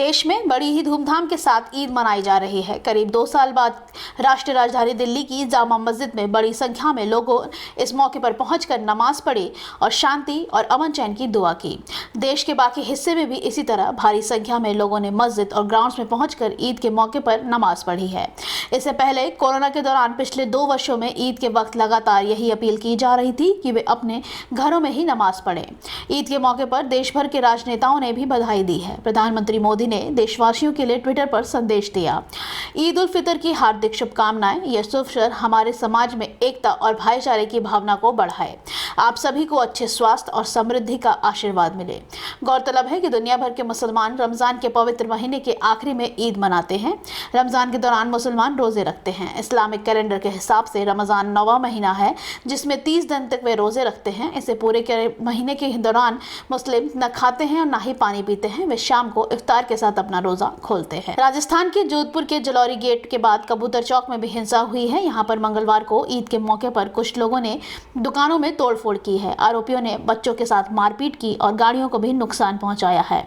देश में बड़ी ही धूमधाम के साथ ईद मनाई जा रही है। करीब 2 साल बाद राष्ट्रीय राजधानी दिल्ली की जामा मस्जिद में बड़ी संख्या में लोगों इस मौके पर पहुंचकर नमाज पढ़ी और शांति और अमन चैन की दुआ की। देश के बाकी हिस्से में भी इसी तरह भारी संख्या में लोगों ने मस्जिद और ग्राउंड्स में पहुंचकर ईद के मौके पर नमाज पढ़ी है। इससे पहले कोरोना के दौरान पिछले 2 वर्षों में ईद के वक्त लगातार यही अपील की जा रही थी कि वे अपने घरों में ही नमाज पढ़ें। ईद के मौके पर देश भर के राजनेताओं ने भी बधाई दी है। प्रधानमंत्री मोदी ने देशवासियों के लिए ट्विटर पर संदेश दिया, ईद उल फितर की हार्दिक शुभकामनाएं। यह शुभ अवसर हमारे समाज में एकता और भाईचारे की भावना को बढ़ाए। आप सभी को अच्छे स्वास्थ्य और समृद्धि का आशीर्वाद मिले। गौरतलब है कि दुनिया भर के मुसलमान रमजान के पवित्र महीने के आखिरी में ईद मनाते हैं। रमजान के दौरान मुसलमान रोजे रखते हैं। इस्लामिक कैलेंडर के हिसाब से रमजान 9वां महीना है, जिसमें 30 दिन तक वे रोजे रखते हैं। इसे पूरे महीने के दौरान मुस्लिम न खाते हैं और न ही पानी पीते हैं। वे शाम को इफ्तार के साथ अपना रोजा खोलते हैं। राजस्थान के जोधपुर के जलौरी गेट के बाद कबूतर चौक में भी हिंसा हुई है। यहाँ पर मंगलवार को ईद के मौके पर कुछ लोगों ने दुकानों में तोड़फोड़ की है। आरोपियों ने बच्चों के साथ मारपीट की और गाड़ियों को भी नुकसान पहुंचाया है।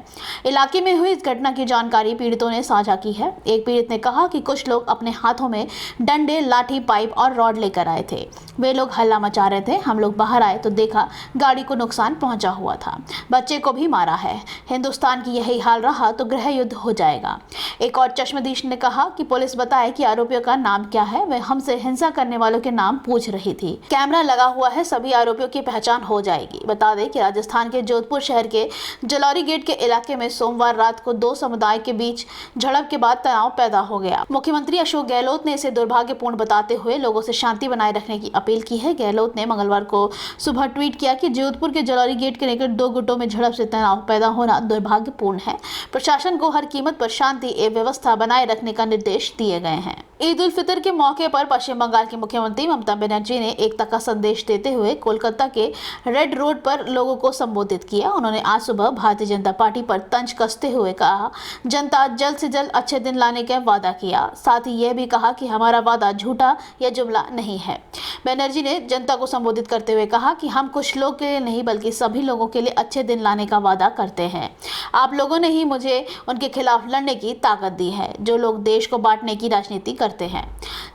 इलाके में हुई इस घटना की जानकारी पीड़ितों ने साझा की है। एक पीड़ित ने कहा कि कुछ लोग अपने हाथों में डंडे, लाठी, पाइप और रॉड लेकर आए थे। वे लोग हल्ला मचा रहे थे। हम लोग बाहर आए तो देखा गाड़ी को नुकसान पहुंचा हुआ था। बच्चे को भी मारा है। हिंदुस्तान की यही हाल रहा तो गृह युद्ध हो जाएगा। एक और चश्मदीश ने कहा कि पुलिस बताए कि आरोपियों का नाम क्या है। वे हमसे हिंसा करने वालों के नाम पूछ रही थी। कैमरा लगा हुआ है, सभी आरोपियों की पहचान हो जाएगी। बता दें कि राजस्थान के जोधपुर शहर के जलौरी गेट के इलाके में सोमवार रात को 2 समुदाय के बीच झड़प के बाद तनाव पैदा हो गया। मुख्यमंत्री अशोक गहलोत ने इसे दुर्भाग्यपूर्ण बताते हुए लोगों से शांति बनाए रखने की अपील की है। गहलोत ने मंगलवार को सुबह ट्वीट किया कि जोधपुर के जलौरी गेट के निकट 2 गुटों में झड़प से तनाव पैदा होना दुर्भाग्यपूर्ण है। प्रशासन को हर कीमत पर शांति एवं व्यवस्था बनाए रखने का निर्देश दिए गए हैं। ईद उल फितर के मौके पर पश्चिम बंगाल की मुख्यमंत्री ममता बनर्जी ने एकता का संदेश देते हुए कोलकाता के रेड रोड पर लोगों को संबोधित किया। उन्होंने आज सुबह भारतीय जनता पार्टी पर तंज कसते हुए कहा, जनता जल्द से जल्द अच्छे दिन लाने का वादा किया। साथ ही यह भी कहा कि हमारा वादा झूठा या जुमला नहीं है। बनर्जी ने जनता को संबोधित करते हुए कहा कि हम कुछ लोग के लिए नहीं बल्कि सभी लोगों के लिए अच्छे दिन लाने का वादा करते हैं। आप लोगों ने ही मुझे उनके खिलाफ लड़ने की ताकत दी है जो लोग देश को बांटने की राजनीति करते हैं।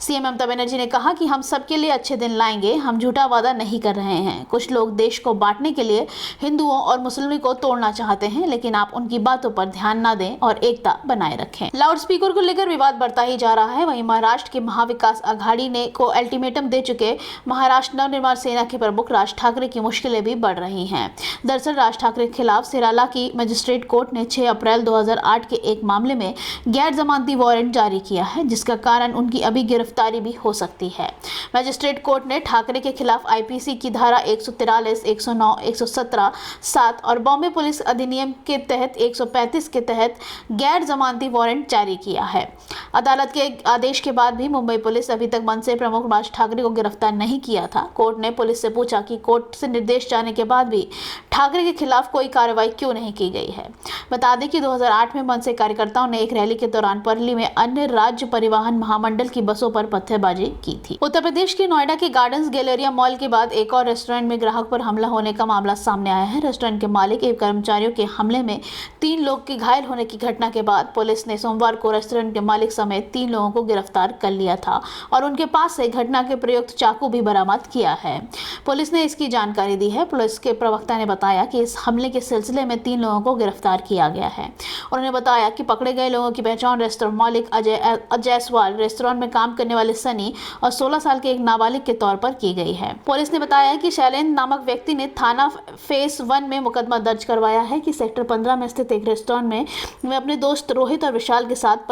सीएम ममता बनर्जी ने कहा कि हम सबके लिए अच्छे दिन लाएंगे। हम झूठा वादा नहीं कर रहे हैं। कुछ लोग देश को बांटने के लिए हिंदुओं और मुस्लिमों को तोड़ना चाहते हैं, लेकिन आप उनकी बातों पर ध्यान न दें और एकता बनाए रखें। लाउड स्पीकर को लेकर विवाद बढ़ता ही जा रहा है। वहीं महाराष्ट्र के महाविकास आघाड़ी ने को अल्टीमेटम दे चुके महाराष्ट्र नवनिर्माण सेना के प्रमुख राज ठाकरे की मुश्किलें भी बढ़ रही हैं। दरअसल राज ठाकरे के खिलाफ सिराला की मजिस्ट्रेट कोर्ट ने 6 अप्रैल 2008 के एक मामले में गैर जमानती वारंट जारी किया है, जिसका कारण उनकी अभी गिरफ्तारी भी हो सकती है। मजिस्ट्रेट कोर्ट ने ठाकरे के खिलाफ आईपीसी की धारा 143, 109, 117, 7 और बॉम्बे पुलिस अधिनियम के तहत 135 के तहत गैर जमानती वारंट जारी किया है। अदालत के आदेश के बाद भी मुंबई पुलिस अभी तक मनसे प्रमुख राज ठाकरे को गिरफ्तार नहीं किया था। कोर्ट ने पुलिस से पूछा कि कोर्ट से निर्देश जाने के बाद भी ठाकरे के खिलाफ कोई कार्रवाई क्यों नहीं की गई है। बता दें कि 2008 में मनसे कार्यकर्ताओं ने एक रैली के दौरान पर्ली में अन्य राज्य परिवहन महामंडल की बसों पर पत्थरबाजी की थी। उत्तर प्रदेश के नोएडा के गार्डन्स गैलेरिया मॉल के बाद एक और रेस्टोरेंट में ग्राहक पर हमला होने का मामला सामने आया है। रेस्टोरेंट के मालिक एवं कर्मचारियों के हमले में 3 लोग के घायल होने की घटना के बाद पुलिस ने सोमवार को रेस्टोरेंट के मालिक समेत 3 लोगों को गिरफ्तार कर लिया था और उनके पास से घटना के प्रयुक्त चाकू भी बरामद किया है। पुलिस ने इसकी जानकारी दी है। पुलिस के प्रवक्ता ने बताया कि इस हमले के सिलसिले में 3 लोगों को गिरफ्तार किया गया है। उन्होंने बताया कि पकड़े गए लोगों की पहचान रेस्टोरेंट मालिक अजय जायसवाल, रेस्टोरेंट में काम करने वाले सनी और 16 साल के एक नाबालिग के तौर पर की गई है। पुलिस ने बताया कि शैलेंद्र नामक व्यक्ति ने थाना फेस 1 में मुकदमा दर्ज करवाया है कि सेक्टर 15 में स्थित एक रेस्टोरेंट में वे अपने दोस्त रोहित और विशाल के साथ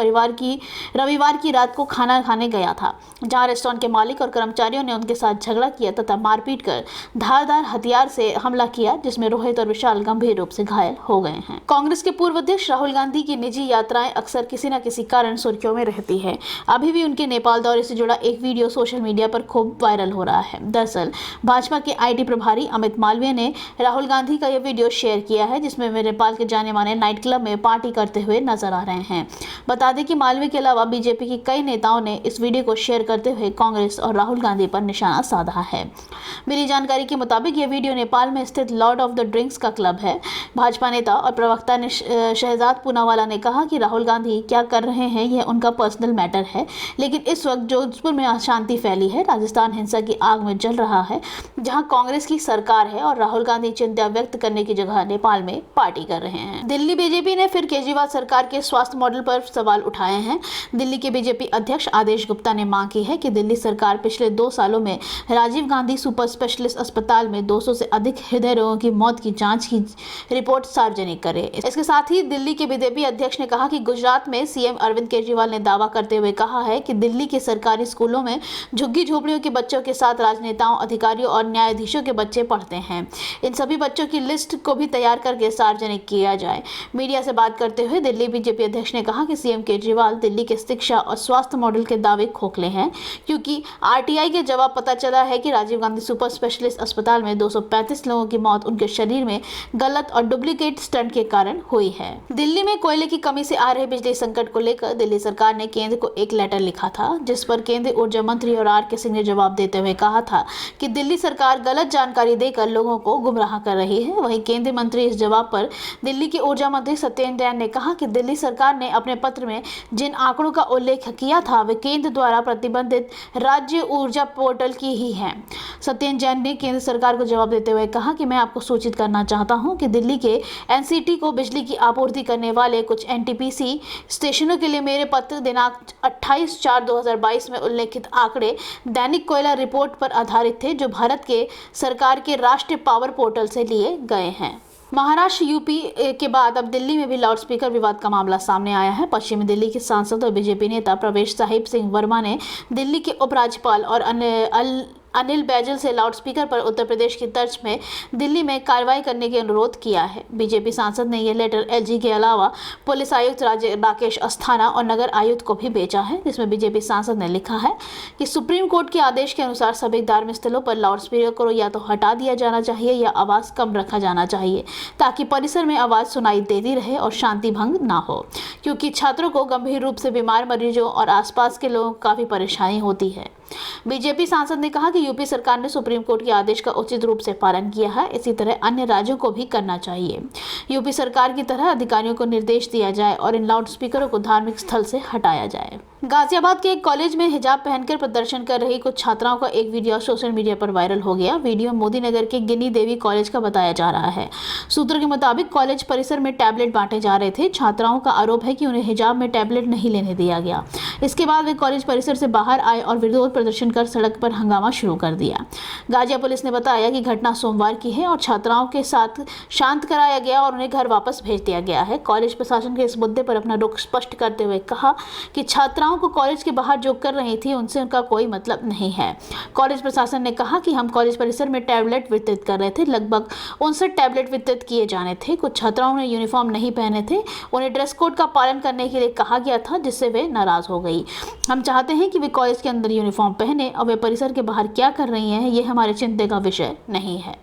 रविवार की रात को खाना खाने गया था, जहां रेस्टोरेंट के मालिक और कर्मचारियों ने उनके साथ झगड़ा किया तथा मारपीट कर धारदार हथियार से हमला किया, जिसमें रोहित और विशाल गंभीर रूप से घायल हो गए हैं। कांग्रेस के पूर्व अध्यक्ष राहुल गांधी की निजी यात्राएं अक्सर किसी न किसी कारण सुर्खियों में रहती है। अभी भी उनके नेपाल दौरे से जुड़ा एक वीडियो सोशल मीडिया पर खूब वायरल हो रहा है। दरअसल भाजपा के के आईटी प्रभारी अमित मालवीय ने राहुल गांधी का यह वीडियो शेयर किया है, जिसमें वे नेपाल के जाने माने नाइट क्लब में पार्टी करते हुए नजर आ रहे हैं। बता दें कि मालवीय के अलावा बीजेपी के कई नेताओं ने इस वीडियो को शेयर करते हुए कांग्रेस और राहुल गांधी पर निशाना साधा है। मिली जानकारी के मुताबिक यह वीडियो नेपाल में स्थित लॉर्ड ऑफ द ड्रिंक्स का क्लब है। भाजपा नेता और प्रवक्ता शहजाद पूनावाला ने कहा कि राहुल गांधी क्या कर रहे हैं यह उनका पर्सनल मैटर है, लेकिन इस वक्त जोधपुर में अशांति फैली है, राजस्थान हिंसा की आग में जल रहा है, जहां कांग्रेस की सरकार है और राहुल गांधी चिंता व्यक्त करने की जगह नेपाल में पार्टी कर रहे हैं। दिल्ली बीजेपी ने फिर केजरीवाल सरकार के स्वास्थ्य मॉडल पर सवाल उठाए हैं। दिल्ली के बीजेपी अध्यक्ष आदेश गुप्ता ने मांग की है कि दिल्ली सरकार पिछले 2 सालों में राजीव गांधी सुपर स्पेशलिस्ट अस्पताल में 200 से अधिक हृदय रोगों की मौत की जांच की रिपोर्ट सार्वजनिक करे। इसके साथ ही दिल्ली के बीजेपी अध्यक्ष ने कहा कि गुजरात में सीएम अरविंद केजरीवाल ने दावा करते हुए कहा है कि दिल्ली के सरकारी स्कूलों में झुग्गी झोपड़ियों के बच्चों के साथ राजनेताओं, अधिकारियों और न्यायाधीशों के बच्चे पढ़ते हैं। इन सभी बच्चों की लिस्ट को भी तैयार करके सार्वजनिक किया जाए। मीडिया से बात करते हुए दिल्ली बीजेपी अध्यक्ष ने कहा कि सीएम केजरीवाल दिल्ली के शिक्षा और स्वास्थ्य मॉडल के दावे खोखले हैं, क्योंकि आरटीआई के जवाब पता चला है कि राजीव गांधी सुपर स्पेशलिस्ट अस्पताल में 235 लोगों की मौत उनके शरीर में गलत और डुप्लीकेट स्टंट के कारण हुई है। दिल्ली में कोयले की कमी से आ रहे बिजली संकट को लेकर दिल्ली सरकार ने केंद्र को एक लेटर लिखा था, जिस पर केंद्रीय ऊर्जा मंत्री और आर के सिंह ने जवाब देते हुए कहा था कि दिल्ली सरकार गलत जानकारी देकर लोगों को गुमराह कर रही है। वहीं केंद्रीय मंत्री इस जवाब पर दिल्ली के ऊर्जा मंत्री सत्येंद्र जैन ने कहा कि दिल्ली सरकार ने अपने पत्र में जिन आंकड़ों का उल्लेख किया था वे केंद्र द्वारा प्रतिबंधित राज्य ऊर्जा पोर्टल की ही है। सत्येंद्र जैन ने केंद्र सरकार को जवाब देते हुए कहा कि मैं आपको सूचित करना चाहता हूं कि दिल्ली के एनसीटी को बिजली की आपूर्ति करने वाले कुछ एनटीपीसी स्टेशनों के लिए मेरे पत्र दिनांक 28/4/2022 में उल्लेखित आंकड़े दैनिक कोयला रिपोर्ट पर आधारित थे, जो भारत के सरकार के राष्ट्रीय पावर पोर्टल से लिए गए हैं। महाराष्ट्र, यूपी के बाद अब दिल्ली में भी लाउडस्पीकर विवाद का मामला सामने आया है। पश्चिमी दिल्ली के सांसद और बीजेपी नेता प्रवेश साहिब सिंह वर्मा ने दिल्ली के उपराज्यपाल और अनिल बैजल से लाउडस्पीकर पर उत्तर प्रदेश की तर्ज में दिल्ली में कार्रवाई करने की अनुरोध किया है। बीजेपी सांसद ने यह लेटर एलजी के अलावा पुलिस आयुक्त राकेश अस्थाना और नगर आयुक्त को भी भेजा है, जिसमें बीजेपी सांसद ने लिखा है कि सुप्रीम कोर्ट के आदेश के अनुसार सभी धार्मिक स्थलों पर लाउडस्पीकर को या तो हटा दिया जाना चाहिए या आवाज कम रखा जाना चाहिए, ताकि परिसर में आवाज सुनाई देती रहे और शांति भंग ना हो, क्योंकि छात्रों को गंभीर रूप से बीमार मरीजों और आसपास के लोगों को काफी परेशानी होती है। बीजेपी सांसद ने कहा कि यूपी सरकार ने सुप्रीम कोर्ट के आदेश का उचित रूप से पालन किया है, इसी तरह अन्य राज्यों को भी करना चाहिए। यूपी सरकार की तरह अधिकारियों को निर्देश दिया जाए और इन लाउडस्पीकरों को धार्मिक स्थल से हटाया जाए। गाजियाबाद के एक कॉलेज में हिजाब पहनकर प्रदर्शन कर रही कुछ छात्राओं का एक वीडियो सोशल मीडिया पर वायरल हो गया। वीडियो मोदी नगर के गिनी देवी कॉलेज का बताया जा रहा है। सूत्रों के मुताबिक कॉलेज परिसर में टैबलेट बांटे जा रहे थे। छात्राओं का आरोप है कि उन्हें हिजाब में टैबलेट नहीं लेने दिया गया। इसके बाद वे कॉलेज परिसर से बाहर आए और विरोध प्रदर्शन कर सड़क पर हंगामा शुरू कर दिया। गाजिया पुलिस ने बताया कि घटना सोमवार की है और छात्राओं के साथ शांत कराया गया और उन्हें घर वापस भेज दिया गया है। कॉलेज प्रशासन के इस मुद्दे पर अपना रुख स्पष्ट करते हुए कहा कि छात्राओं को कॉलेज के बाहर जो कर रही थी उनसे उनका कोई मतलब नहीं है। कॉलेज प्रशासन ने कहा कि हम कॉलेज परिसर में टैबलेट वितरित कर रहे थे। लगभग 59 टैबलेट वितरित किए जाने थे। कुछ छात्राओं ने यूनिफॉर्म नहीं पहने थे। उन्हें ड्रेस कोड का पालन करने के लिए कहा गया था, जिससे वे नाराज हो गई। हम चाहते हैं कि वे कॉलेज के अंदर यूनिफॉर्म पहने और वे परिसर के बाहर क्या कर रही हैं, ये हमारे चिंता का विषय नहीं है।